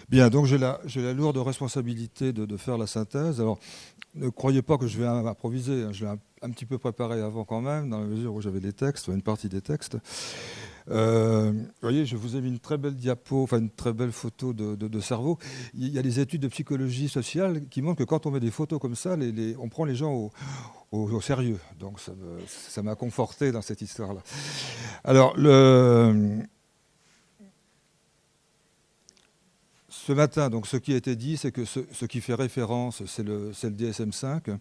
Bien, donc j'ai la lourde responsabilité de faire la synthèse. Alors, ne croyez pas que je vais improviser, hein. Je l'ai un petit peu préparé avant quand même, dans la mesure où j'avais des textes, une partie des textes. Vous voyez, je vous ai mis une très belle diapo, enfin une très belle photo de cerveau. Il y a des études de psychologie sociale qui montrent que quand on met des photos comme ça, on prend les gens au sérieux. Donc ça m'a conforté dans cette histoire-là. Alors, ce matin, donc, ce qui a été dit, c'est que ce qui fait référence, c'est le DSM-5.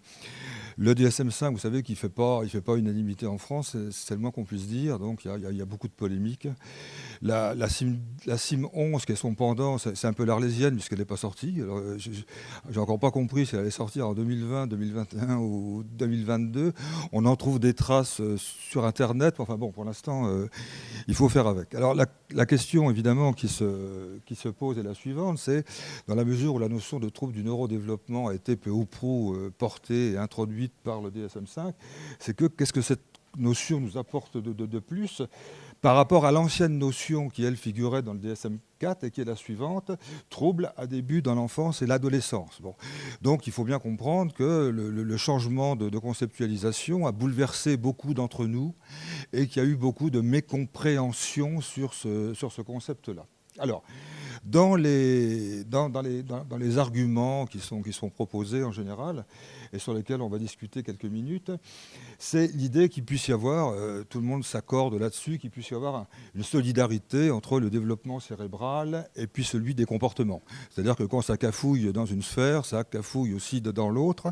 Le DSM-5, vous savez qu'il il fait pas unanimité en France, c'est le moins qu'on puisse dire, donc il y a beaucoup de polémiques. La CIM 11, qui est son pendant, c'est un peu l'arlésienne puisqu'elle n'est pas sortie. Alors, j'ai encore pas compris si elle allait sortir en 2020, 2021 ou 2022. On en trouve des traces sur Internet. Enfin bon, pour l'instant, il faut faire avec. Alors la question évidemment qui se pose est la suivante, c'est dans la mesure où la notion de trouble du neurodéveloppement a été peu ou prou portée et introduite par le DSM-5, c'est que qu'est-ce que cette notion nous apporte de plus par rapport à l'ancienne notion qui, elle, figurait dans le DSM-4 et qui est la suivante, trouble à début dans l'enfance et l'adolescence. Bon. Donc il faut bien comprendre que le changement de conceptualisation a bouleversé beaucoup d'entre nous et qu'il y a eu beaucoup de mécompréhension sur ce concept-là. Alors, dans les arguments qui sont proposés en général, et sur lesquels on va discuter quelques minutes, c'est l'idée qu'il puisse y avoir, tout le monde s'accorde là-dessus, qu'il puisse y avoir une solidarité entre le développement cérébral et puis celui des comportements. C'est-à-dire que quand ça cafouille dans une sphère, ça cafouille aussi dans l'autre.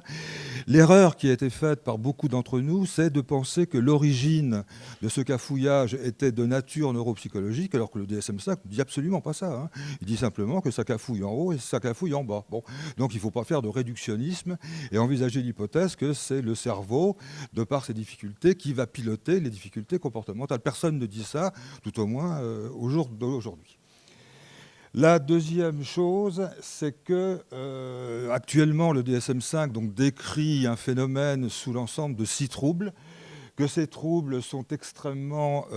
L'erreur qui a été faite par beaucoup d'entre nous, c'est de penser que l'origine de ce cafouillage était de nature neuropsychologique, alors que le DSM-5 ne dit absolument pas ça, hein. Il dit simplement que ça cafouille en haut et ça cafouille en bas. Bon. Donc il ne faut pas faire de réductionnisme et envisager l'hypothèse que c'est le cerveau, de par ses difficultés, qui va piloter les difficultés comportementales. Personne ne dit ça, tout au moins au jour d'aujourd'hui. La deuxième chose, c'est que actuellement le DSM-5 donc, décrit un phénomène sous l'ensemble de 6 troubles, que ces troubles sont extrêmement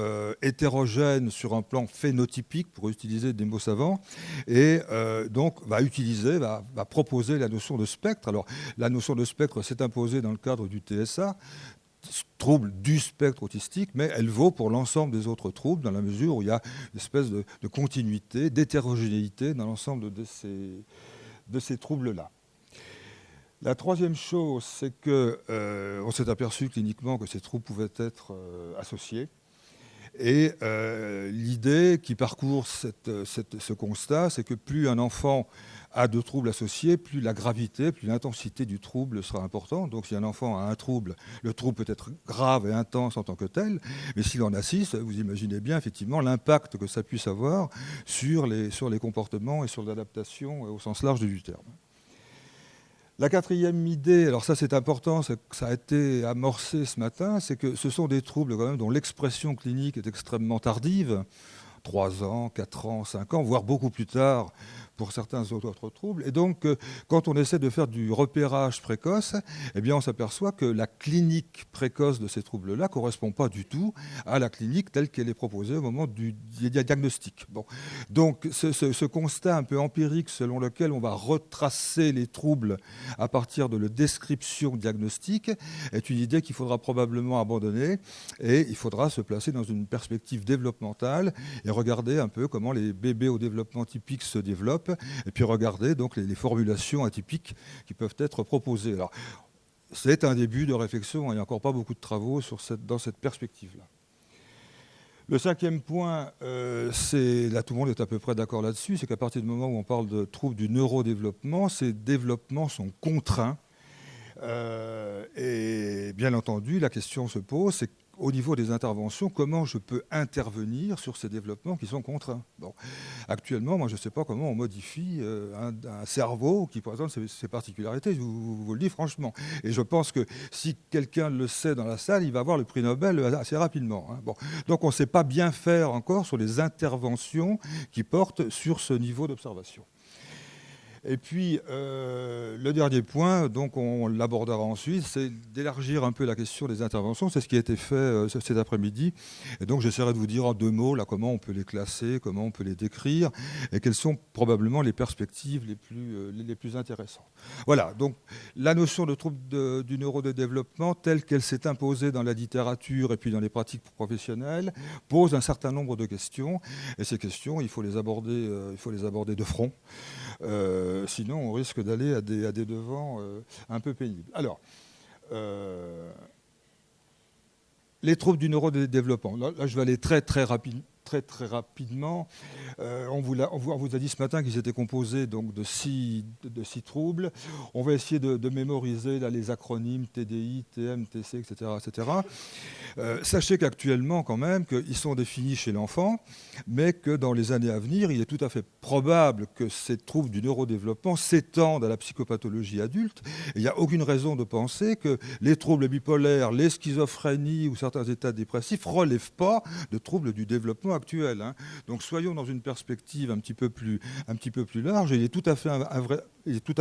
hétérogènes sur un plan phénotypique, pour utiliser des mots savants, et donc va proposer la notion de spectre. Alors, la notion de spectre s'est imposée dans le cadre du TSA, trouble du spectre autistique, mais elle vaut pour l'ensemble des autres troubles, dans la mesure où il y a une espèce de continuité, d'hétérogénéité dans l'ensemble de ces troubles-là. La troisième chose, c'est qu'on s'est aperçu cliniquement que ces troubles pouvaient être associés. Et l'idée qui parcourt ce constat, c'est que plus un enfant a de troubles associés, plus la gravité, plus l'intensité du trouble sera importante. Donc si un enfant a un trouble, le trouble peut être grave et intense en tant que tel, mais s'il en a 6, vous imaginez bien effectivement l'impact que ça puisse avoir sur les comportements et sur l'adaptation au sens large du terme. La quatrième idée, alors ça c'est important, ça a été amorcé ce matin, c'est que ce sont des troubles quand même dont l'expression clinique est extrêmement tardive, 3 ans, 4 ans, 5 ans, voire beaucoup plus tard pour certains autres troubles. Et donc, quand on essaie de faire du repérage précoce, eh bien, on s'aperçoit que la clinique précoce de ces troubles-là ne correspond pas du tout à la clinique telle qu'elle est proposée au moment du diagnostic. Bon. Donc, ce constat un peu empirique selon lequel on va retracer les troubles à partir de la description diagnostique est une idée qu'il faudra probablement abandonner et il faudra se placer dans une perspective développementale et regarder un peu comment les bébés au développement typique se développent et puis regarder donc les formulations atypiques qui peuvent être proposées. Alors, c'est un début de réflexion, il n'y a encore pas beaucoup de travaux dans cette perspective-là. Le cinquième point, là tout le monde est à peu près d'accord là-dessus, c'est qu'à partir du moment où on parle de troubles du neurodéveloppement, ces développements sont contraints. Et bien entendu, la question se pose, c'est au niveau des interventions, comment je peux intervenir sur ces développements qui sont contraints. Bon. Actuellement, moi, je ne sais pas comment on modifie un cerveau qui présente ces particularités, je vous le dis franchement. Et je pense que si quelqu'un le sait dans la salle, il va avoir le prix Nobel assez rapidement. Hein. Bon. Donc, on ne sait pas bien faire encore sur les interventions qui portent sur ce niveau d'observation. Et puis, le dernier point, donc on l'abordera ensuite, c'est d'élargir un peu la question des interventions. C'est ce qui a été fait cet après-midi. Et donc, j'essaierai de vous dire en 2 mots là, comment on peut les classer, comment on peut les décrire, et quelles sont probablement les perspectives les plus intéressantes. Voilà, donc la notion de trouble du neurodéveloppement, telle qu'elle s'est imposée dans la littérature et puis dans les pratiques professionnelles, pose un certain nombre de questions. Et ces questions, il faut les aborder de front. Sinon, on risque d'aller à des devants un peu pénibles. Alors, les troubles du neurodéveloppement. Là, je vais aller très rapidement. On vous a dit ce matin qu'ils étaient composés donc, de 6 troubles. On va essayer de mémoriser là, les acronymes TDI, TM, TC, etc. Sachez qu'actuellement, quand même, qu'ils sont définis chez l'enfant, mais que dans les années à venir, il est tout à fait probable que ces troubles du neurodéveloppement s'étendent à la psychopathologie adulte. Et il n'y a aucune raison de penser que les troubles bipolaires, les schizophrénies ou certains états dépressifs ne relèvent pas de troubles du développement actuel. Hein. Donc soyons dans une perspective un petit peu plus large. Et il est tout à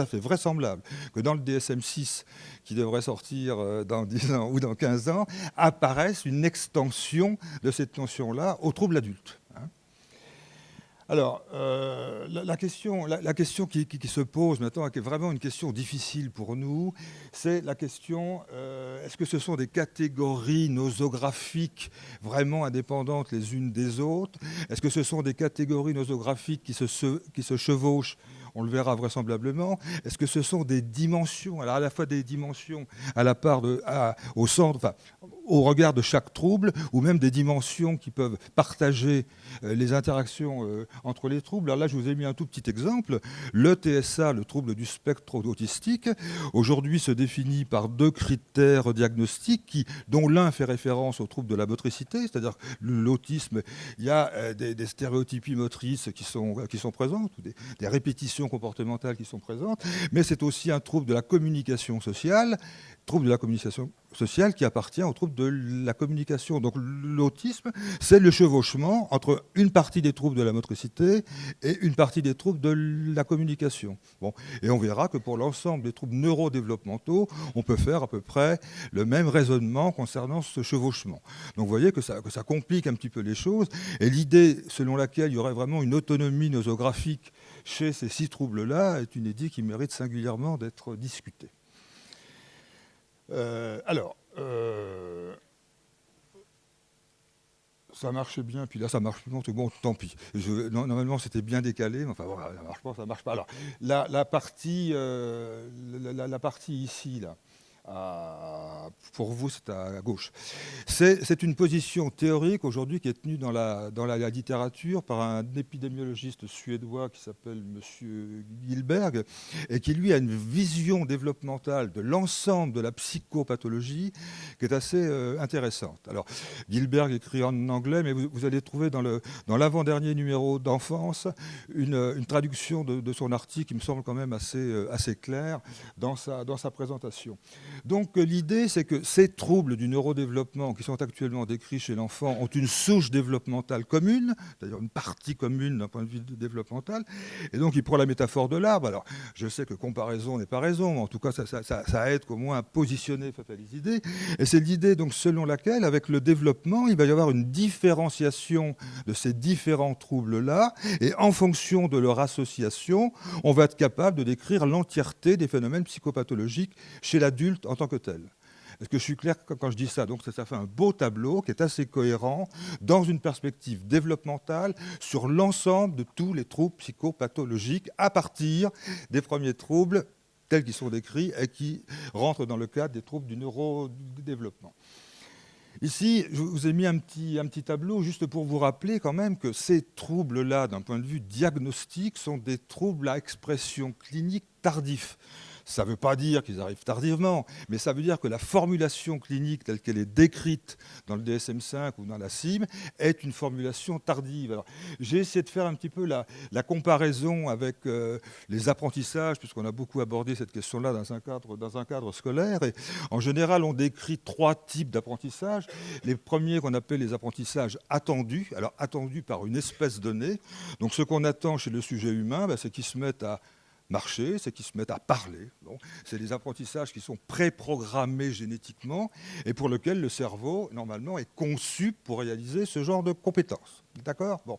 fait vraisemblable que dans le DSM-6, qui devrait sortir dans 10 ans ou dans 15 ans, apparaisse une extension de cette notion-là aux troubles adultes. Hein. Alors, la question qui se pose maintenant, qui est vraiment une question difficile pour nous, c'est la question, est-ce que ce sont des catégories nosographiques vraiment indépendantes les unes des autres? Est-ce que ce sont des catégories nosographiques qui se chevauchent? On le verra vraisemblablement. Est-ce que ce sont des dimensions, alors à la fois des dimensions au centre, enfin, au regard de chaque trouble, ou même des dimensions qui peuvent partager les interactions entre les troubles? Alors là, je vous ai mis un tout petit exemple. Le TSA, le trouble du spectre autistique, aujourd'hui se définit par 2 critères diagnostiques, dont l'un fait référence au trouble de la motricité, c'est-à-dire l'autisme, il y a des stéréotypies motrices qui sont présentes, ou des répétitions comportementales qui sont présentes, mais c'est aussi un trouble de la communication sociale, qui appartient au trouble de la communication. Donc l'autisme, c'est le chevauchement entre une partie des troubles de la motricité et une partie des troubles de la communication. Bon. Et on verra que pour l'ensemble des troubles neurodéveloppementaux, on peut faire à peu près le même raisonnement concernant ce chevauchement. Donc vous voyez que ça complique un petit peu les choses. Et l'idée selon laquelle il y aurait vraiment une autonomie nosographique chez ces 6 troubles-là est une idée qui mérite singulièrement d'être discutée. Ça marchait bien, puis là ça marche plus. Bon, tant pis. Normalement c'était bien décalé, mais enfin voilà, ça marche pas. Alors la partie ici là. Pour vous, c'est à gauche. C'est une position théorique aujourd'hui qui est tenue dans la littérature par un épidémiologiste suédois qui s'appelle M. Gillberg et qui, lui, a une vision développementale de l'ensemble de la psychopathologie qui est assez intéressante. Alors, Gillberg écrit en anglais, mais vous allez trouver dans l'avant-dernier numéro d'Enfance une traduction de son article qui me semble quand même assez claire dans sa présentation. Donc l'idée, c'est que ces troubles du neurodéveloppement qui sont actuellement décrits chez l'enfant ont une souche développementale commune, c'est-à-dire une partie commune d'un point de vue développemental. Et donc il prend la métaphore de l'arbre. Alors je sais que comparaison n'est pas raison, mais en tout cas ça aide au moins à positionner face à les idées. Et c'est l'idée donc selon laquelle, avec le développement, il va y avoir une différenciation de ces différents troubles-là. Et en fonction de leur association, on va être capable de décrire l'entièreté des phénomènes psychopathologiques chez l'adulte en tant que tel. Est-ce que je suis clair quand je dis ça? Donc ça fait un beau tableau qui est assez cohérent dans une perspective développementale sur l'ensemble de tous les troubles psychopathologiques à partir des premiers troubles tels qu'ils sont décrits et qui rentrent dans le cadre des troubles du neurodéveloppement. Ici, je vous ai mis un petit tableau juste pour vous rappeler quand même que ces troubles-là, d'un point de vue diagnostique, sont des troubles à expression clinique tardifs. Ça ne veut pas dire qu'ils arrivent tardivement, mais ça veut dire que la formulation clinique telle qu'elle est décrite dans le DSM-5 ou dans la CIM est une formulation tardive. Alors, j'ai essayé de faire un petit peu la comparaison avec les apprentissages, puisqu'on a beaucoup abordé cette question-là dans un cadre scolaire. Et en général, on décrit 3 types d'apprentissage. Les premiers qu'on appelle les apprentissages attendus, alors attendus par une espèce donnée. Donc ce qu'on attend chez le sujet humain, c'est qu'il se mette à marcher, c'est qu'ils se mettent à parler. Bon, c'est des apprentissages qui sont préprogrammés génétiquement et pour lesquels le cerveau, normalement, est conçu pour réaliser ce genre de compétences. D'accord ? Bon.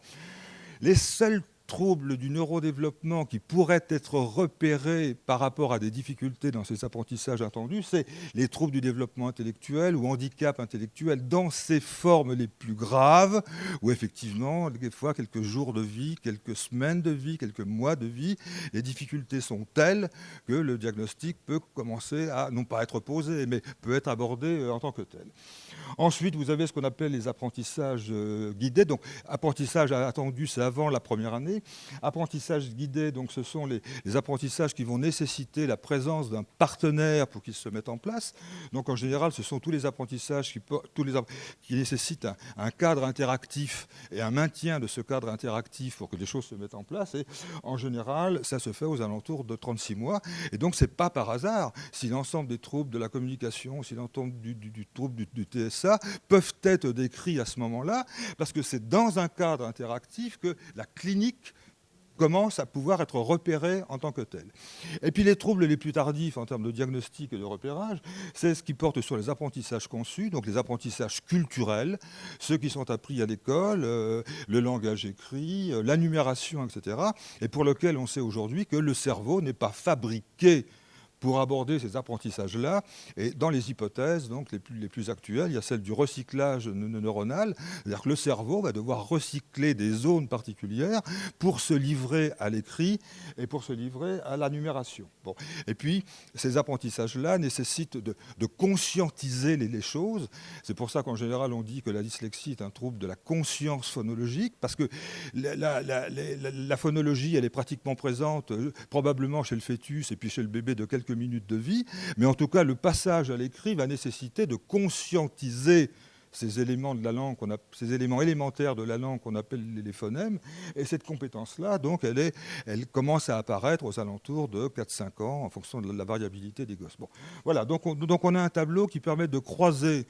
Les seuls troubles du neurodéveloppement qui pourraient être repérés par rapport à des difficultés dans ces apprentissages attendus, c'est les troubles du développement intellectuel ou handicap intellectuel dans ses formes les plus graves, où effectivement, des fois, quelques jours de vie, quelques semaines de vie, quelques mois de vie, les difficultés sont telles que le diagnostic peut commencer à, non pas être posé, mais peut être abordé en tant que tel. Ensuite, vous avez ce qu'on appelle les apprentissages guidés. Donc, apprentissage attendu, c'est avant la première année. Apprentissage guidé, donc, ce sont les apprentissages qui vont nécessiter la présence d'un partenaire pour qu'ils se mettent en place. Donc, en général, ce sont tous les apprentissages qui nécessitent un cadre interactif et un maintien de ce cadre interactif pour que des choses se mettent en place. Et en général, ça se fait aux alentours de 36 mois. Et donc, ce n'est pas par hasard si l'ensemble des troubles de la communication, si l'ensemble du trouble du TSA peuvent être décrits à ce moment-là, parce que c'est dans un cadre interactif que la clinique commence à pouvoir être repérée en tant que telle. Et puis les troubles les plus tardifs en termes de diagnostic et de repérage, c'est ce qui porte sur les apprentissages conçus, donc les apprentissages culturels, ceux qui sont appris à l'école, le langage écrit, la numération, etc., et pour lequel on sait aujourd'hui que le cerveau n'est pas fabriqué pour aborder ces apprentissages-là. Et dans les hypothèses donc, les plus actuelles, il y a celle du recyclage neuronal, c'est-à-dire que le cerveau va devoir recycler des zones particulières pour se livrer à l'écrit et pour se livrer à la numération. Bon. Et puis, ces apprentissages-là nécessitent de conscientiser les choses. C'est pour ça qu'en général, on dit que la dyslexie est un trouble de la conscience phonologique, parce que la phonologie, elle est pratiquement présente, probablement chez le fœtus et puis chez le bébé de quelques minutes de vie, mais en tout cas, le passage à l'écrit va nécessiter de conscientiser ces éléments de la langue, ces éléments élémentaires de la langue qu'on appelle les phonèmes, et cette compétence-là, donc, elle commence à apparaître aux alentours de 4-5 ans, en fonction de la variabilité des gosses. Bon, voilà, donc on a un tableau qui permet de croiser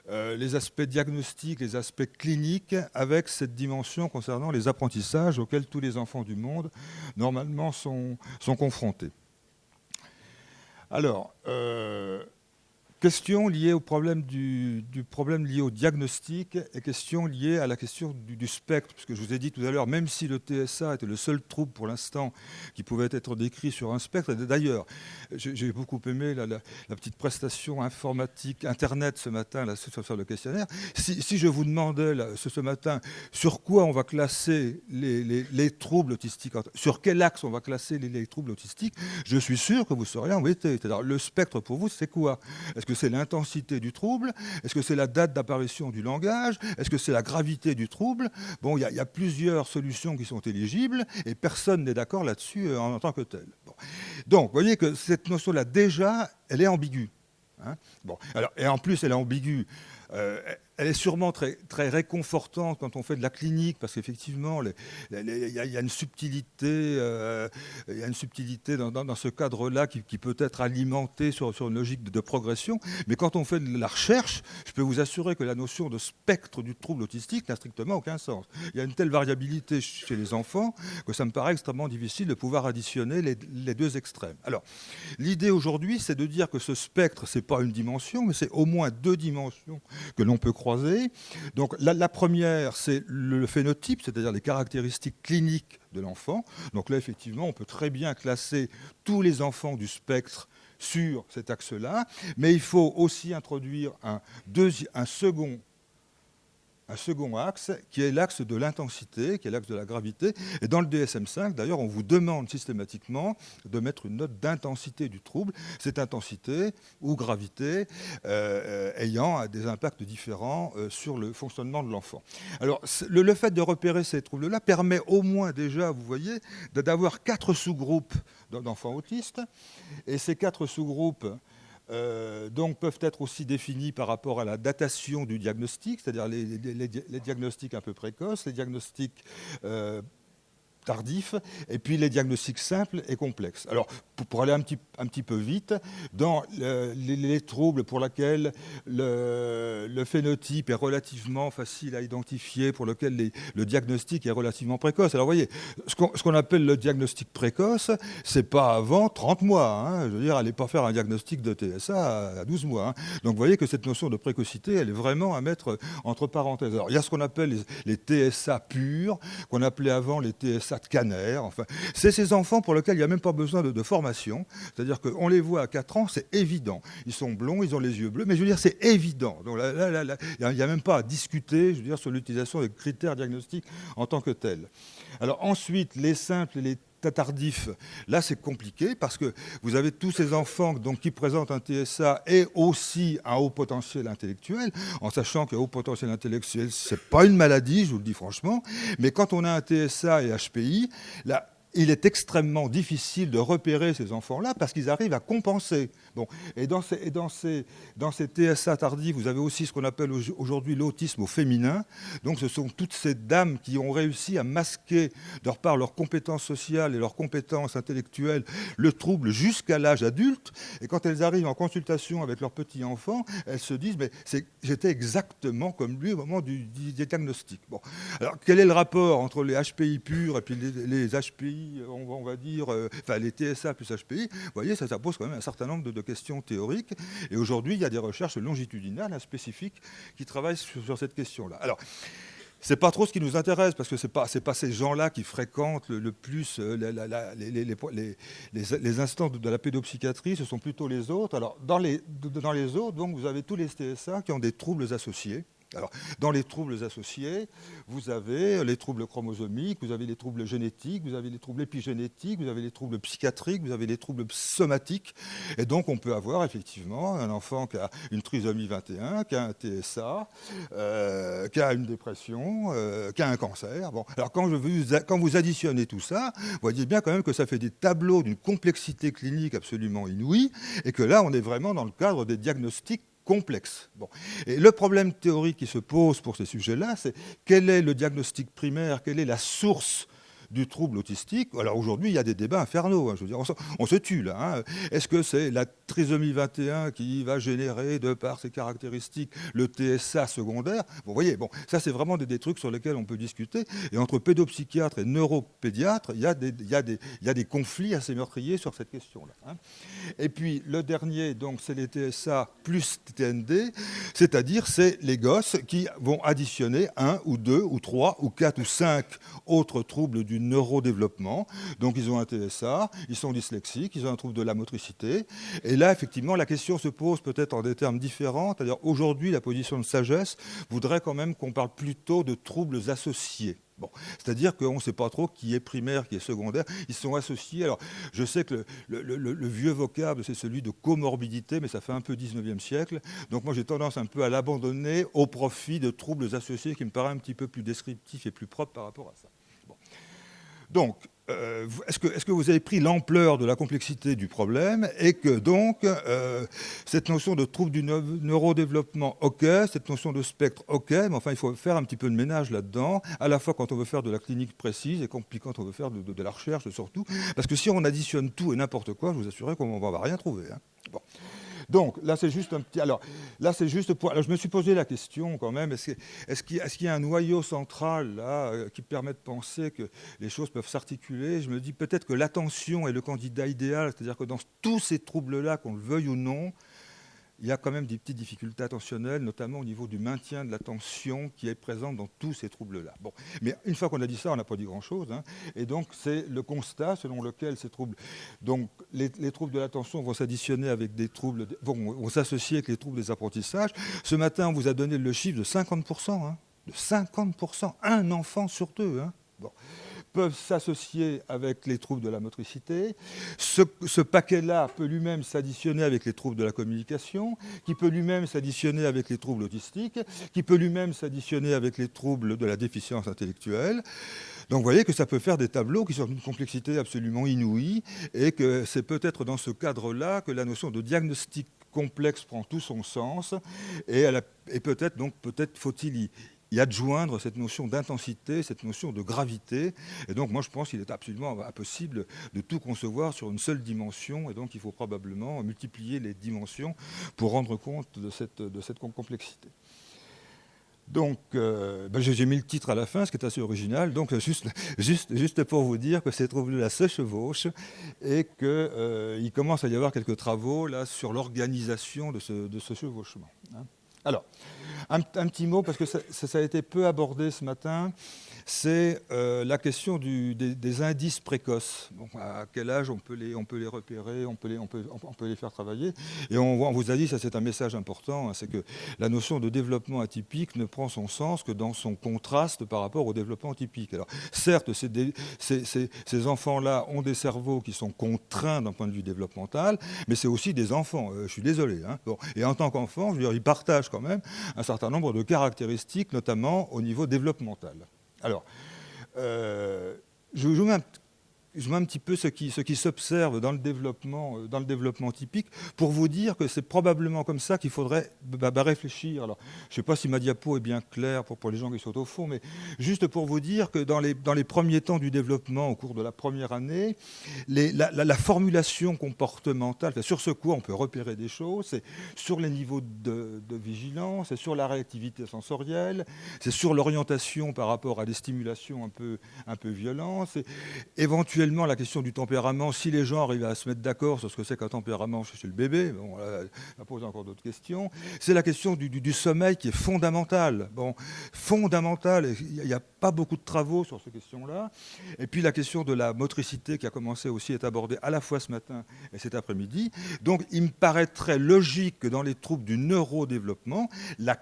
les aspects diagnostiques, les aspects cliniques, avec cette dimension concernant les apprentissages auxquels tous les enfants du monde, normalement, sont confrontés. Alors, question liée au problème problème lié au diagnostic et question liée à la question du spectre, puisque je vous ai dit tout à l'heure, même si le TSA était le seul trouble pour l'instant qui pouvait être décrit sur un spectre, d'ailleurs, j'ai beaucoup aimé la petite prestation informatique, Internet ce matin, là, sur le questionnaire. Si je vous demandais là, ce matin sur quoi on va classer les troubles autistiques, sur quel axe on va classer les troubles autistiques, je suis sûr que vous seriez embêté. C'est-à-dire, le spectre pour vous, c'est quoi ? Est-ce que c'est l'intensité du trouble? Est-ce que c'est la date d'apparition du langage? Est-ce que c'est la gravité du trouble? Bon, il y a plusieurs solutions qui sont éligibles et personne n'est d'accord là-dessus en tant que tel. Bon. Donc, vous voyez que cette notion-là, déjà, elle est ambiguë. Hein, bon. Alors, et en plus, elle est ambiguë. Elle est sûrement très, très réconfortante quand on fait de la clinique, parce qu'effectivement, il y a une subtilité, dans ce cadre-là qui peut être alimentée sur une logique de progression. Mais quand on fait de la recherche, je peux vous assurer que la notion de spectre du trouble autistique n'a strictement aucun sens. Il y a une telle variabilité chez les enfants que ça me paraît extrêmement difficile de pouvoir additionner les deux extrêmes. Alors, l'idée aujourd'hui, c'est de dire que ce spectre, ce n'est pas une dimension, mais c'est au moins deux dimensions que l'on peut croiser. Donc la première, c'est le phénotype, c'est-à-dire les caractéristiques cliniques de l'enfant. Donc là, effectivement, on peut très bien classer tous les enfants du spectre sur cet axe-là, mais il faut aussi introduire un second axe, qui est l'axe de l'intensité, qui est l'axe de la gravité. Et dans le DSM-5, d'ailleurs, on vous demande systématiquement de mettre une note d'intensité du trouble, cette intensité ou gravité ayant des impacts différents sur le fonctionnement de l'enfant. Alors, le fait de repérer ces troubles-là permet au moins déjà, vous voyez, d'avoir 4 sous-groupes d'enfants autistes. Et ces 4 sous-groupes donc peuvent être aussi définis par rapport à la datation du diagnostic, c'est-à-dire les diagnostics un peu précoces, les diagnostics tardifs, et puis les diagnostics simples et complexes. Alors, pour aller un petit peu vite, dans les troubles pour lesquels le phénotype est relativement facile à identifier, pour lequel le diagnostic est relativement précoce. Alors, vous voyez, ce qu'on appelle le diagnostic précoce, c'est pas avant 30 mois. Hein. Je veux dire, allez pas faire un diagnostic de TSA à 12 mois. Hein. Donc, vous voyez que cette notion de précocité, elle est vraiment à mettre entre parenthèses. Alors, il y a ce qu'on appelle les TSA purs, qu'on appelait avant les TSA de Kanner. Enfin, c'est ces enfants pour lesquels il n'y a même pas besoin de formation. C'est-à-dire qu'on les voit à 4 ans, c'est évident. Ils sont blonds, ils ont les yeux bleus, mais je veux dire, c'est évident. Donc là, il n'y a même pas à discuter, je veux dire, sur l'utilisation des critères diagnostiques en tant que tels. Alors ensuite, les simples et les tardifs, là c'est compliqué parce que vous avez tous ces enfants donc, qui présentent un TSA et aussi un haut potentiel intellectuel, en sachant qu'un haut potentiel intellectuel, c'est pas une maladie, je vous le dis franchement, mais quand on a un TSA et HPI, là, il est extrêmement difficile de repérer ces enfants-là parce qu'ils arrivent à compenser. Bon. Et dans ces TSA tardifs, vous avez aussi ce qu'on appelle aujourd'hui l'autisme au féminin. Donc ce sont toutes ces dames qui ont réussi à masquer, de par leurs compétences sociales et leurs compétences intellectuelles, le trouble jusqu'à l'âge adulte. Et quand elles arrivent en consultation avec leurs petits-enfants, elles se disent « mais j'étais exactement comme lui au moment du diagnostic ». Bon. Alors quel est le rapport entre les HPI purs et puis les HPI on va dire, enfin les TSA plus HPI, vous voyez, ça pose quand même un certain nombre de questions théoriques. Et aujourd'hui, il y a des recherches longitudinales spécifiques qui travaillent sur cette question-là. Alors, c'est pas trop ce qui nous intéresse, parce que c'est pas ces gens-là qui fréquentent le plus les instances de la pédopsychiatrie, ce sont plutôt les autres. Alors, dans les autres, donc, vous avez tous les TSA qui ont des troubles associés. Alors, dans les troubles associés, vous avez les troubles chromosomiques, vous avez les troubles génétiques, vous avez les troubles épigénétiques, vous avez les troubles psychiatriques, vous avez les troubles somatiques. Et donc, on peut avoir effectivement un enfant qui a une trisomie 21, qui a un TSA, qui a une dépression, qui a un cancer. Bon. Alors, quand vous additionnez tout ça, vous voyez bien quand même que ça fait des tableaux d'une complexité clinique absolument inouïe, et que là, on est vraiment dans le cadre des diagnostics complexe. Bon. Et le problème théorique qui se pose pour ces sujets-là, c'est quel est le diagnostic primaire, quelle est la source du trouble autistique. Alors aujourd'hui, il y a des débats infernaux. Hein, je veux dire, on se tue là. Hein. Est-ce que c'est la trisomie 21 qui va générer, de par ses caractéristiques, le TSA secondaire? Vous voyez, bon, ça c'est vraiment des trucs sur lesquels on peut discuter. Et entre pédopsychiatres et neuropédiatres, il y a des conflits assez meurtriers sur cette question-là. Hein. Et puis le dernier, donc, c'est les TSA plus TND, c'est-à-dire c'est les gosses qui vont additionner 1 ou 2 ou 3 ou 4 ou 5 autres troubles du neurodéveloppement. Donc ils ont un TSA, ils sont dyslexiques, ils ont un trouble de la motricité. Et là, effectivement, la question se pose peut-être en des termes différents. C'est-à-dire aujourd'hui, la position de sagesse voudrait quand même qu'on parle plutôt de troubles associés. Bon. C'est-à-dire qu'on ne sait pas trop qui est primaire, qui est secondaire. Ils sont associés. Alors, je sais que le vieux vocable, c'est celui de comorbidité, mais ça fait un peu 19e siècle. Donc moi, j'ai tendance un peu à l'abandonner au profit de troubles associés qui me paraît un petit peu plus descriptif et plus propre par rapport à ça. Bon. Donc, est-ce que vous avez pris l'ampleur de la complexité du problème et que donc cette notion de trouble du neurodéveloppement, ok, cette notion de spectre, ok, mais enfin il faut faire un petit peu de ménage là-dedans, à la fois quand on veut faire de la clinique précise et quand on veut faire de la recherche surtout, parce que si on additionne tout et n'importe quoi, je vous assure qu'on ne va rien trouver. Hein. Bon. Donc là c'est juste un petit. Alors là c'est juste pour. Alors je me suis posé la question quand même. Est-ce qu'il y a un noyau central là qui permet de penser que les choses peuvent s'articuler? Je me dis peut-être que l'attention est le candidat idéal, c'est-à-dire que dans tous ces troubles-là, qu'on le veuille ou non, il y a quand même des petites difficultés attentionnelles, notamment au niveau du maintien de l'attention qui est présente dans tous ces troubles-là. Bon, mais une fois qu'on a dit ça, on n'a pas dit grand-chose. Hein, et donc, c'est le constat selon lequel ces troubles... Donc, les troubles de l'attention vont s'additionner avec des troubles... vont s'associer avec les troubles des apprentissages. Ce matin, on vous a donné le chiffre de 50%. Hein, de 50%. Un enfant sur deux. Hein, bon. Peuvent s'associer avec les troubles de la motricité. Ce paquet-là peut lui-même s'additionner avec les troubles de la communication, qui peut lui-même s'additionner avec les troubles autistiques, qui peut lui-même s'additionner avec les troubles de la déficience intellectuelle. Donc vous voyez que ça peut faire des tableaux qui sont d'une complexité absolument inouïe et que c'est peut-être dans ce cadre-là que la notion de diagnostic complexe prend tout son sens et peut-être faut-il y adjoindre cette notion d'intensité, cette notion de gravité. Et donc, moi, je pense qu'il est absolument impossible de tout concevoir sur une seule dimension. Et donc, il faut probablement multiplier les dimensions pour rendre compte de cette complexité. Donc, j'ai mis le titre à la fin, ce qui est assez original. Donc, juste pour vous dire que ces troubles-là se chevauchent et qu'il commence à y avoir quelques travaux là, sur l'organisation de ce chevauchement. Hein. Alors, un petit mot, parce que ça a été peu abordé ce matin, c'est la question des indices précoces. Bon, à quel âge on peut les repérer, on peut les faire travailler. Et on vous a dit, ça c'est un message important, hein, c'est que la notion de développement atypique ne prend son sens que dans son contraste par rapport au développement typique. Alors, certes, ces enfants-là ont des cerveaux qui sont contraints d'un point de vue développemental, mais c'est aussi des enfants, je suis désolé. Hein. Bon. Et en tant qu'enfants, je veux dire, ils partagent quand même un certain nombre de caractéristiques, notamment au niveau développemental. Alors, je vous mets un petit peu ce qui s'observe dans le développement typique pour vous dire que c'est probablement comme ça qu'il faudrait réfléchir. Alors, je ne sais pas si ma diapo est bien claire pour les gens qui sont au fond, mais juste pour vous dire que dans les premiers temps du développement, au cours de la première année, la formulation comportementale, sur ce quoi on peut repérer des choses, c'est sur les niveaux de vigilance, c'est sur la réactivité sensorielle, c'est sur l'orientation par rapport à des stimulations un peu violentes, c'est éventuellement la question du tempérament, si les gens arrivent à se mettre d'accord sur ce que c'est qu'un tempérament chez le bébé, bon, ça pose encore d'autres questions. C'est la question du sommeil qui est fondamentale. Bon, fondamental, il n'y a pas beaucoup de travaux sur ces questions-là. Et puis la question de la motricité qui a commencé aussi à être abordée à la fois ce matin et cet après-midi. Donc il me paraîtrait logique que dans les troubles du neurodéveloppement, la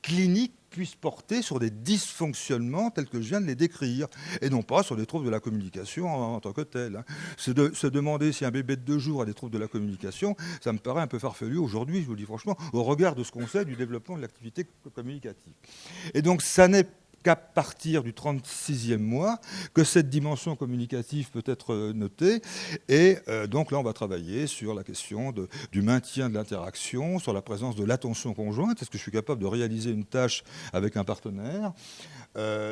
clinique puisse porter sur des dysfonctionnements tels que je viens de les décrire, et non pas sur des troubles de la communication en tant que tels. Hein. Se demander si un bébé de 2 jours a des troubles de la communication, ça me paraît un peu farfelu aujourd'hui, je vous le dis franchement, au regard de ce qu'on sait du développement de l'activité communicative. Et donc ça n'est qu'à partir du 36e mois que cette dimension communicative peut être notée. Et donc là, on va travailler sur la question du maintien de l'interaction, sur la présence de l'attention conjointe. Est-ce que je suis capable de réaliser une tâche avec un partenaire ?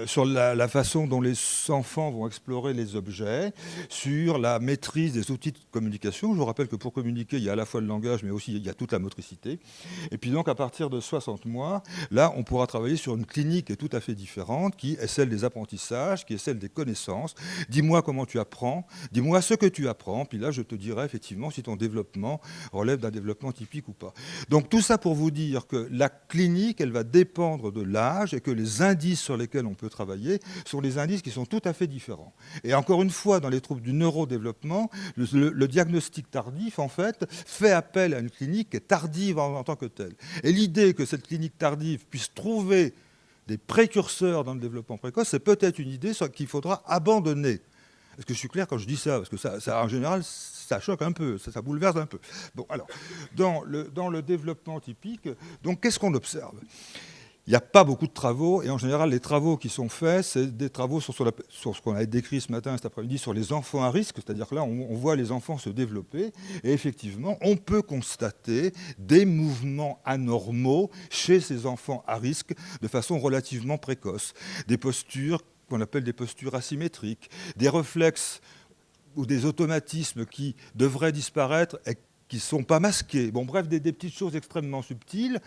Sur la façon dont les enfants vont explorer les objets, sur la maîtrise des outils de communication. Je vous rappelle que pour communiquer, il y a à la fois le langage, mais aussi il y a toute la motricité. Et puis donc, à partir de 60 mois, là, on pourra travailler sur une clinique qui est tout à fait différente, qui est celle des apprentissages, qui est celle des connaissances. Dis-moi comment tu apprends, dis-moi ce que tu apprends, puis là, je te dirai effectivement si ton développement relève d'un développement typique ou pas. Donc, tout ça pour vous dire que la clinique, elle va dépendre de l'âge et que les indices sur lesquels on peut travailler sont des indices qui sont tout à fait différents. Et encore une fois, dans les troubles du neurodéveloppement, le diagnostic tardif, en fait, fait appel à une clinique qui est tardive en tant que telle. Et l'idée que cette clinique tardive puisse trouver des précurseurs dans le développement précoce, c'est peut-être une idée qu'il faudra abandonner. Est-ce que je suis clair quand je dis ça ? Parce que ça, en général, ça choque un peu, ça bouleverse un peu. Bon, alors, dans le développement typique, donc qu'est-ce qu'on observe ? Il n'y a pas beaucoup de travaux, et en général, les travaux qui sont faits, c'est des travaux sur ce qu'on a décrit ce matin, cet après-midi, sur les enfants à risque, c'est-à-dire que là, on voit les enfants se développer, et effectivement, on peut constater des mouvements anormaux chez ces enfants à risque de façon relativement précoce. Des postures qu'on appelle des postures asymétriques, des réflexes ou des automatismes qui devraient disparaître et qui ne sont pas masqués. Bon, bref, des petites choses extrêmement subtiles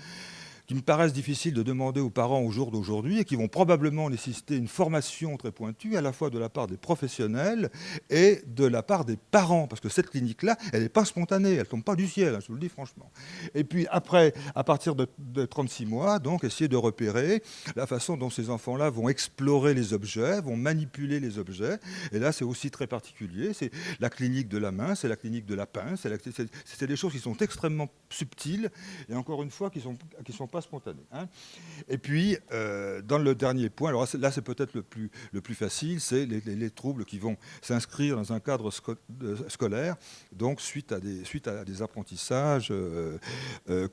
qui me paraissent difficiles de demander aux parents au jour d'aujourd'hui et qui vont probablement nécessiter une formation très pointue à la fois de la part des professionnels et de la part des parents, parce que cette clinique-là, elle n'est pas spontanée, elle ne tombe pas du ciel, hein, je vous le dis franchement. Et puis après, à partir de 36 mois, donc, essayer de repérer la façon dont ces enfants-là vont explorer les objets, vont manipuler les objets, et là c'est aussi très particulier, c'est la clinique de la main, c'est la clinique de la pince, c'est des choses qui sont extrêmement subtiles, et encore une fois, qui sont pas spontané. Hein. Et puis, dans le dernier point, alors là c'est peut-être le plus facile, c'est les troubles qui vont s'inscrire dans un cadre scolaire, donc suite à des apprentissages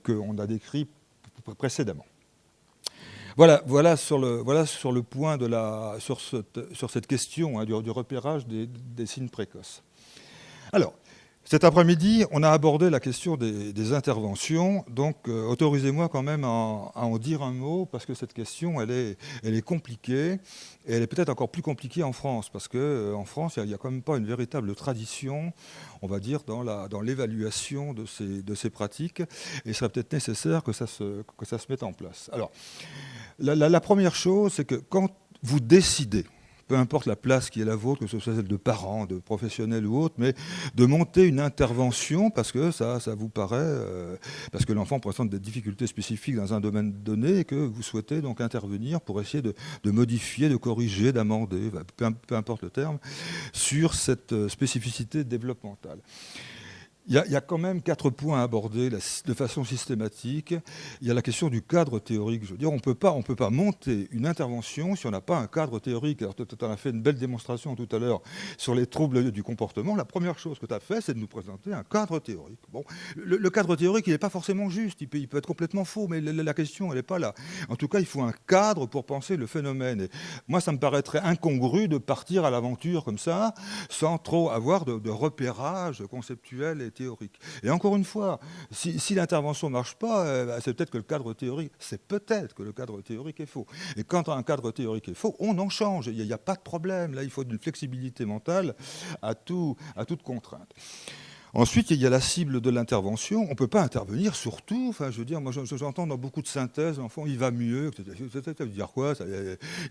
qu'on a décrits précédemment. Voilà sur le point sur cette question, hein, du repérage des signes précoces. Alors, Cet après-midi, on a abordé la question des interventions, donc autorisez-moi quand même à en dire un mot, parce que cette question, elle est compliquée, et elle est peut-être encore plus compliquée en France, parce qu'en France, il n'y a quand même pas une véritable tradition, on va dire, dans l'évaluation de ces pratiques, et il serait peut-être nécessaire que ça se mette en place. Alors, la première chose, c'est que quand vous décidez, peu importe la place qui est la vôtre, que ce soit celle de parents, de professionnels ou autres, mais de monter une intervention parce que ça vous paraît, parce que l'enfant présente des difficultés spécifiques dans un domaine donné et que vous souhaitez donc intervenir pour essayer de modifier, de corriger, d'amender, peu importe le terme, sur cette spécificité développementale. Il y a quand même 4 points à aborder de façon systématique. Il y a la question du cadre théorique. Je veux dire, on peut pas monter une intervention si on n'a pas un cadre théorique. Alors, tu en as fait une belle démonstration tout à l'heure sur les troubles du comportement. La première chose que tu as fait, c'est de nous présenter un cadre théorique. Bon, le cadre théorique, il n'est pas forcément juste. Il peut être complètement faux, mais la question, elle n'est pas là. En tout cas, il faut un cadre pour penser le phénomène. Et moi, ça me paraîtrait incongru de partir à l'aventure comme ça, sans trop avoir de repérage conceptuel et théorique. Et encore une fois, si l'intervention ne marche pas, c'est peut-être que le cadre théorique est faux. Et quand un cadre théorique est faux, on en change. Il n'y a pas de problème. Là, il faut une flexibilité mentale à toute contrainte. Ensuite, il y a la cible de l'intervention. On ne peut pas intervenir sur tout. Enfin, je veux dire, moi, j'entends dans beaucoup de synthèses, l'enfant, il va mieux. Ça veut dire quoi?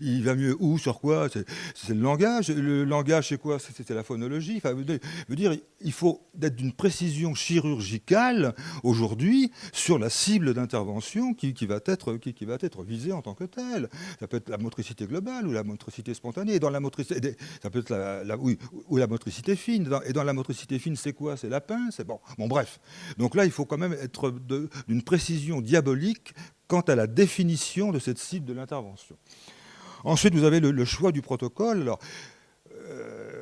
Il va mieux où? Sur quoi? C'est le langage. Le langage, c'est quoi? C'était la phonologie. Enfin, veut dire, il faut être d'une précision chirurgicale aujourd'hui sur la cible d'intervention qui va être visée en tant que telle. Ça peut être la motricité globale ou la motricité spontanée. Et dans la motricité, ça peut être ou la motricité fine. Et dans la motricité fine, c'est quoi? C'est la pince, c'est bon. Bon, bref. Donc là, il faut quand même être d'une précision diabolique quant à la définition de cette cible de l'intervention. Ensuite, vous avez le choix du protocole. Alors,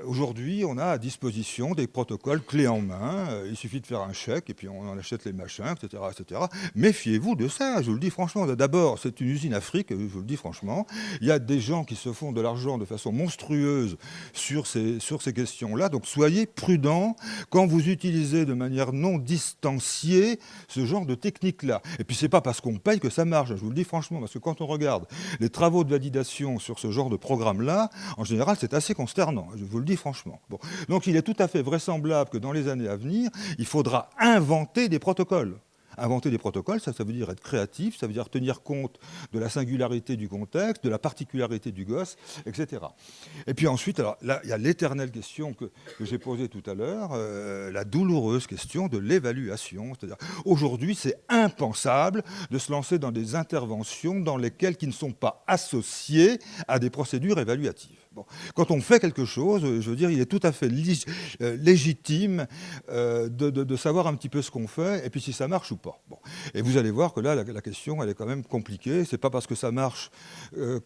aujourd'hui, on a à disposition des protocoles clés en main. Il suffit de faire un chèque et puis on en achète les machins, etc., etc. Méfiez-vous de ça, je vous le dis franchement. D'abord, c'est une usine Afrique, je vous le dis franchement. Il y a des gens qui se font de l'argent de façon monstrueuse sur ces questions-là. Donc soyez prudents quand vous utilisez de manière non distanciée ce genre de technique-là. Et puis c'est pas parce qu'on paye que ça marche, je vous le dis franchement, parce que quand on regarde les travaux de validation sur ce genre de programme-là, en général, c'est assez consternant, je vous le dis franchement. Bon. Donc il est tout à fait vraisemblable que dans les années à venir, il faudra inventer des protocoles. Inventer des protocoles, ça veut dire être créatif, ça veut dire tenir compte de la singularité du contexte, de la particularité du gosse, etc. Et puis ensuite, alors là, il y a l'éternelle question que j'ai posée tout à l'heure, la douloureuse question de l'évaluation. C'est-à-dire, aujourd'hui, c'est impensable de se lancer dans des interventions qui ne sont pas associées à des procédures évaluatives. Bon. Quand on fait quelque chose, je veux dire, il est tout à fait légitime de savoir un petit peu ce qu'on fait et puis si ça marche ou pas. Bon. Et vous allez voir que là, la question, elle est quand même compliquée. C'est pas parce que ça marche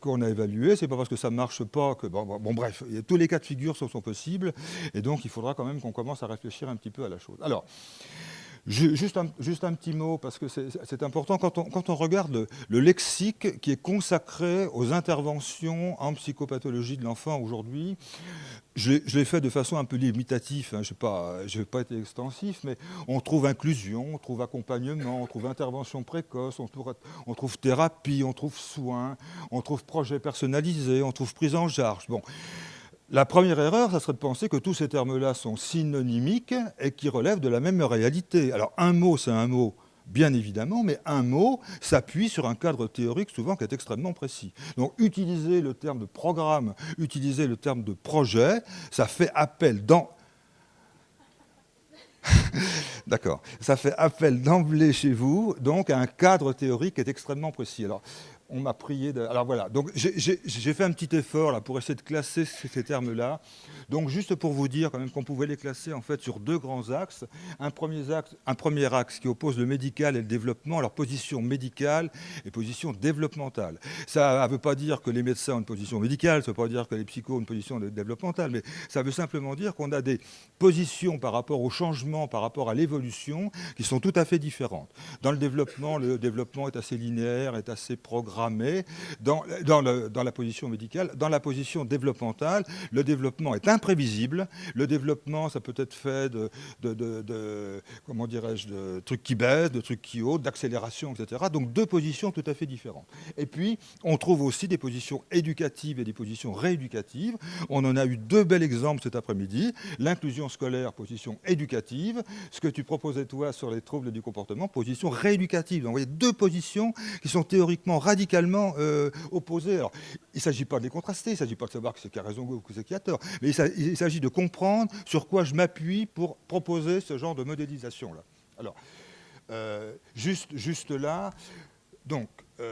qu'on a évalué, c'est pas parce que ça marche pas que... Bon, bref, tous les cas de figure sont possibles et donc il faudra quand même qu'on commence à réfléchir un petit peu à la chose. Alors, juste un petit mot, parce que c'est important, quand on regarde le lexique qui est consacré aux interventions en psychopathologie de l'enfant aujourd'hui, je l'ai fait de façon un peu limitative, hein, je n'ai pas été extensif, mais on trouve inclusion, on trouve accompagnement, on trouve intervention précoce, on trouve thérapie, on trouve soins, on trouve projet personnalisé, on trouve prise en charge. Bon. La première erreur, ça serait de penser que tous ces termes-là sont synonymiques et qui relèvent de la même réalité. Alors un mot, c'est un mot, bien évidemment, mais un mot s'appuie sur un cadre théorique souvent qui est extrêmement précis. Donc utiliser le terme de programme, utiliser le terme de projet, ça fait appel D'accord. Ça fait appel d'emblée chez vous, donc à un cadre théorique qui est extrêmement précis. Alors, on m'a prié de... Alors voilà, donc j'ai fait un petit effort là, pour essayer de classer ces termes-là. Donc juste pour vous dire quand même qu'on pouvait les classer en fait sur 2 grands axes. Un premier axe qui oppose le médical et le développement, alors position médicale et position développementale. Ça ne veut pas dire que les médecins ont une position médicale, ça ne veut pas dire que les psychos ont une position développementale, mais ça veut simplement dire qu'on a des positions par rapport au changement, par rapport à l'évolution, qui sont tout à fait différentes. Dans le développement est assez linéaire, est assez programmé, programmé dans la position médicale. Dans la position développementale, le développement est imprévisible. Le développement, ça peut être fait comment dirais-je, de trucs qui baissent, de trucs qui hautent, d'accélération, etc. Donc deux positions tout à fait différentes. Et puis, on trouve aussi des positions éducatives et des positions rééducatives. On en a eu deux bels exemples cet après-midi. L'inclusion scolaire, position éducative. Ce que tu proposais, toi, sur les troubles du comportement, position rééducative. Donc, vous voyez deux positions qui sont théoriquement radicalement opposées. Alors, il ne s'agit pas de les contraster, il ne s'agit pas de savoir qui a raison ou qui a tort, mais il s'agit de comprendre sur quoi je m'appuie pour proposer ce genre de modélisation-là. Alors, juste là, donc, je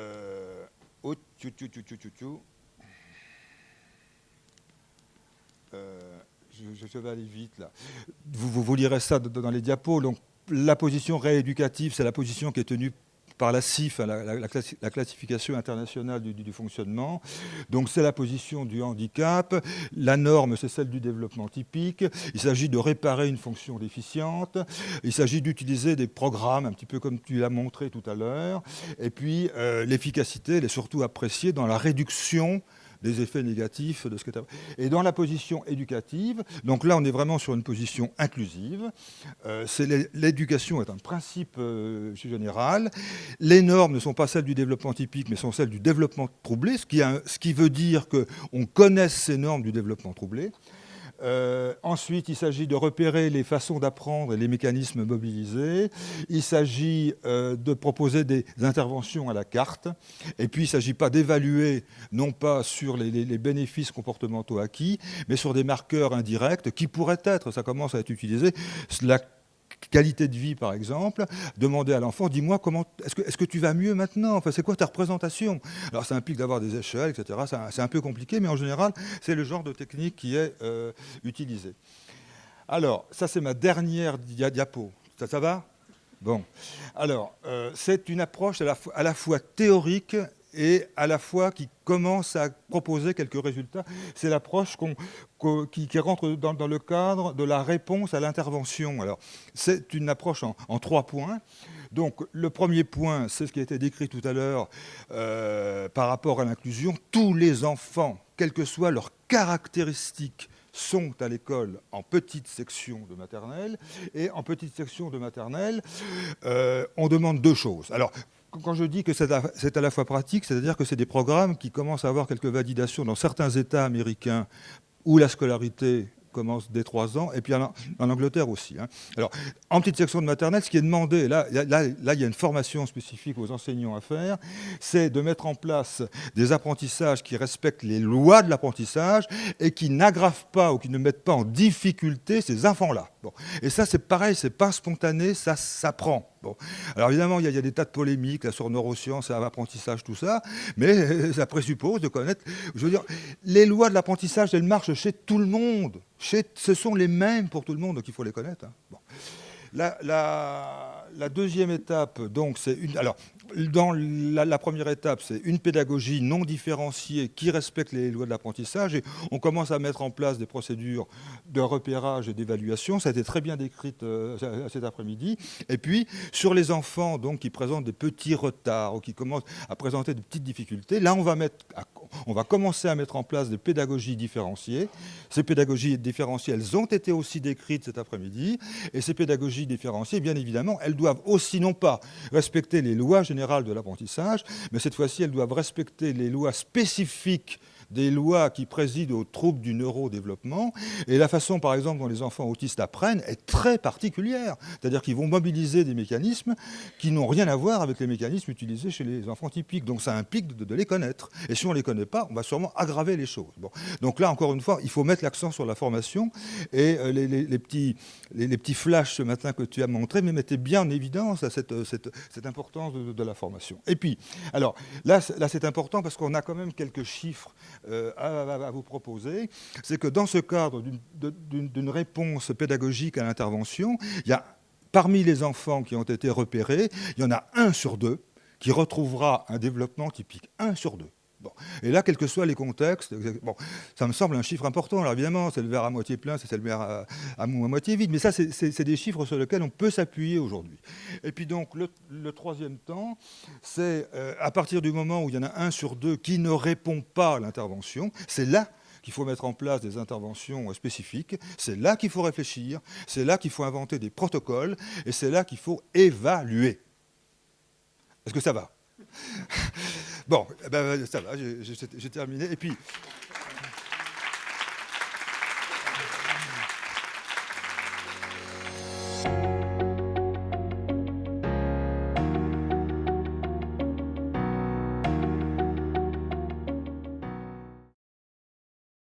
vais aller vite là. Vous lirez ça dans les diapos. Donc, la position rééducative, c'est la position qui est tenue par la CIF, la classification internationale du fonctionnement. Donc c'est la position du handicap. La norme, c'est celle du développement typique. Il s'agit de réparer une fonction déficiente. Il s'agit d'utiliser des programmes, un petit peu comme tu l'as montré tout à l'heure. Et puis l'efficacité, elle est surtout appréciée dans la réduction des effets négatifs de ce que tu as. Et dans la position éducative, donc là on est vraiment sur une position inclusive. L'éducation est un principe général. Les normes ne sont pas celles du développement typique, mais sont celles du développement troublé, ce qui veut dire qu'on connaisse ces normes du développement troublé. Ensuite, il s'agit de repérer les façons d'apprendre et les mécanismes mobilisés. Il s'agit de proposer des interventions à la carte. Et puis, il ne s'agit pas d'évaluer, non pas sur les bénéfices comportementaux acquis, mais sur des marqueurs indirects qui pourraient être, ça commence à être utilisé, la qualité de vie, par exemple, demander à l'enfant, dis-moi, est-ce que tu vas mieux maintenant? Enfin, c'est quoi ta représentation? Alors, ça implique d'avoir des échelles, etc. C'est un peu compliqué, mais en général, c'est le genre de technique qui est utilisé. Alors, ça, c'est ma dernière diapo. Ça va? Bon. Alors, c'est une approche à la fois théorique et à la fois qui commence à proposer quelques résultats. C'est l'approche qui rentre dans le cadre de la réponse à l'intervention. Alors, c'est une approche en 3 points. Donc, le premier point, c'est ce qui a été décrit tout à l'heure par rapport à l'inclusion. Tous les enfants, quelles que soient leurs caractéristiques, sont à l'école en petite section de maternelle. Et en petite section de maternelle, on demande 2 choses. Alors, quand je dis que c'est à la fois pratique, c'est-à-dire que c'est des programmes qui commencent à avoir quelques validations dans certains États américains où la scolarité commence dès 3 ans, et puis en Angleterre aussi. Alors, en petite section de maternelle, ce qui est demandé, là, il y a une formation spécifique aux enseignants à faire, c'est de mettre en place des apprentissages qui respectent les lois de l'apprentissage et qui n'aggravent pas ou qui ne mettent pas en difficulté ces enfants-là. Bon. Et ça, c'est pareil, c'est pas spontané, ça s'apprend. Bon. Alors évidemment, il y a des tas de polémiques là, sur neurosciences, apprentissage, tout ça, mais ça présuppose de connaître. Je veux dire, les lois de l'apprentissage, elles marchent chez tout le monde. Ce sont les mêmes pour tout le monde, donc il faut les connaître. Bon. La deuxième étape, donc, c'est une. Alors, dans la première étape, c'est une pédagogie non différenciée qui respecte les lois de l'apprentissage. Et on commence à mettre en place des procédures de repérage et d'évaluation. Ça a été très bien décrit cet après-midi. Et puis, sur les enfants donc, qui présentent des petits retards ou qui commencent à présenter de petites difficultés, là, on va commencer à mettre en place des pédagogies différenciées. Ces pédagogies différenciées, elles ont été aussi décrites cet après-midi. Et ces pédagogies différenciées, bien évidemment, elles doivent aussi non pas respecter les lois générales de l'apprentissage, mais cette fois-ci, elles doivent respecter les lois spécifiques des lois qui président aux troubles du neurodéveloppement. Et la façon, par exemple, dont les enfants autistes apprennent est très particulière. C'est-à-dire qu'ils vont mobiliser des mécanismes qui n'ont rien à voir avec les mécanismes utilisés chez les enfants typiques. Donc ça implique de les connaître. Et si on ne les connaît pas, on va sûrement aggraver les choses. Bon. Donc là, encore une fois, il faut mettre l'accent sur la formation. Et les petits flashs ce matin que tu as montrés mettaient bien en évidence cette importance de la formation. Et puis, alors, là c'est important parce qu'on a quand même quelques chiffres à vous proposer. C'est que dans ce cadre d'une réponse pédagogique à l'intervention, il y a, parmi les enfants qui ont été repérés, il y en a 1 sur 2 qui retrouvera un développement typique. 1 sur 2. Bon. Et là, quels que soient les contextes, bon, ça me semble un chiffre important. Alors évidemment, c'est le verre à moitié plein, c'est le verre à moitié vide, mais ça, c'est des chiffres sur lesquels on peut s'appuyer aujourd'hui. Et puis donc, le troisième temps, c'est à partir du moment où il y en a 1 sur 2 qui ne répond pas à l'intervention, c'est là qu'il faut mettre en place des interventions spécifiques, c'est là qu'il faut réfléchir, c'est là qu'il faut inventer des protocoles, et c'est là qu'il faut évaluer. Est-ce que ça va? Bon, ben, ça va, j'ai terminé. Et puis,